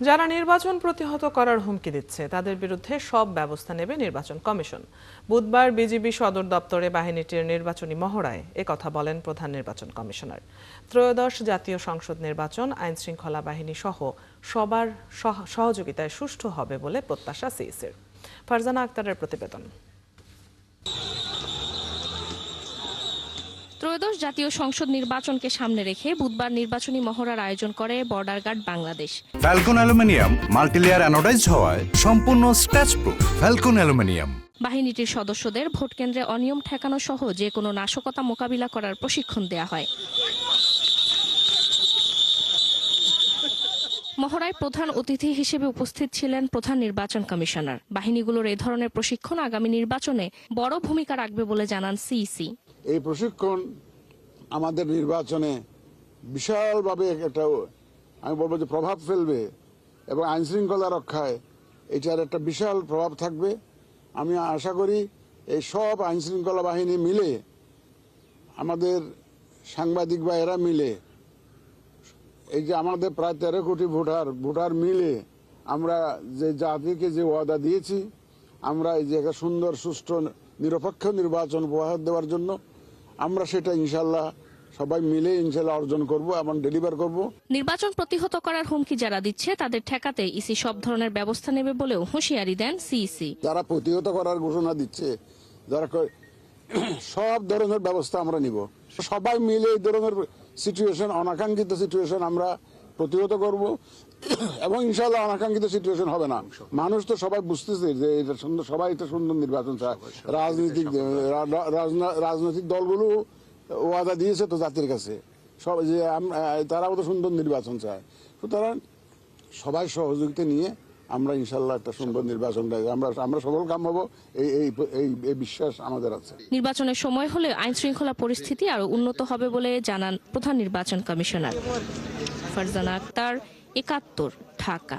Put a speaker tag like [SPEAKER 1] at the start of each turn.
[SPEAKER 1] যারা নির্বাচন প্রতিহত করার হুমকি দিচ্ছে তাদের বিরুদ্ধে সব ব্যবস্থা নেবে নির্বাচন কমিশন। বুধবার বিজিবি সদর দপ্তরে বাহিনীটির নির্বাচনী মহড়ায় একথা বলেন প্রধান নির্বাচন কমিশনার। ত্রয়োদশ জাতীয় সংসদ নির্বাচন আইন শৃঙ্খলা বাহিনী সহ সবার সহযোগিতায় সুষ্ঠু হবে বলে প্রত্যাশা সিইসির। ফারজানা আক্তারের প্রতিবেদন।
[SPEAKER 2] ত্রয়োদশ জাতীয় সংসদ নির্বাচনকে সামনে রেখে বুধবার নির্বাচনী মহড়ার আয়োজন করে border guard Bangladesh.
[SPEAKER 3] Falcon aluminium multilayer anodised হওয়ায় সম্পূর্ণ স্ক্র্যাচ প্রুফ। Falcon aluminium.
[SPEAKER 2] বাহিনীটির সদস্যদের ভোট কেন্দ্রে অনিয়ম ঠেকানো সহ যে কোনো নাশকতা মোকাবিলা করার প্রশিক্ষণ দেয়া হয়। মহড়ায় প্রধান অতিথি হিসেবে উপস্থিত ছিলেন প্রধান নির্বাচন কমিশনার। বাহিনীগুলোর এই ধরনের প্রশিক্ষণ আগামী নির্বাচনে বড় ভূমিকা রাখবে বলে জানান সিইসি।
[SPEAKER 4] এই প্রশিক্ষণ আমাদের নির্বাচনে বিশালভাবে একটা আমি বলবো যে প্রভাব ফেলবে এবং আইন শৃঙ্খলা রক্ষায় এটার একটা বিশাল প্রভাব থাকবে। আমি আশা করি এই সব আইন শৃঙ্খলা বাহিনী মিলে, আমাদের সাংবাদিক ভাইয়েরা মিলে, এই যে আমাদের প্রায় 13 কোটি ভোটার মিলে আমরা যে জাতিকে যে ওয়াদা দিয়েছি, আমরা এই যে একটা সুন্দর সুষ্ঠু নিরপেক্ষ নির্বাচন উপহার দেওয়ার জন্য আমরা সেটা ইনশাল্লাহ সবাই মিলে ইনশাল্লাহ অর্জন করব এবং ডেলিভার করব।
[SPEAKER 2] নির্বাচন প্রতিহত করার হুমকি যারা দিচ্ছে তাদের ঠেকাতে ইসি সব ধরনের ব্যবস্থা নেবে বলেও হুঁশিয়ারি দেন সিইসি।
[SPEAKER 4] যারা প্রতিহত করার ঘোষণা দিচ্ছে, যারা সব ধরনের ব্যবস্থা আমরা নিব। সবাই মিলে এই ধরনের সিচুয়েশন, অনাকাঙ্ক্ষিত সিচুয়েশন আমরা প্রতিহত করব এবং ইনশাআল্লাহ অনাকাঙ্ক্ষিত সিচুয়েশন হবে না। মানুষ তো সবাই বুঝতেছে যে এটা সুন্দর, সবাই এটা সুন্দর নির্বাচন চায়। রাজনৈতিক দলগুলো ওয়াদা দিয়েছে তো জাতির কাছে সব যে তারাও তো সুন্দর নির্বাচন চায়। সুতরাং সবাই সহযোগিতা নিয়ে আমরা ইনশাল্লাহ একটা সুন্দর নির্বাচন আমরা সফল কাম হবো, এই বিশ্বাস আমাদের আছে।
[SPEAKER 2] নির্বাচনের সময় হলে আইন শৃঙ্খলা পরিস্থিতি আরো উন্নত হবে বলে জানান প্রধান নির্বাচন কমিশনার। ফারজানা আক্তার, ৭১, ঢাকা।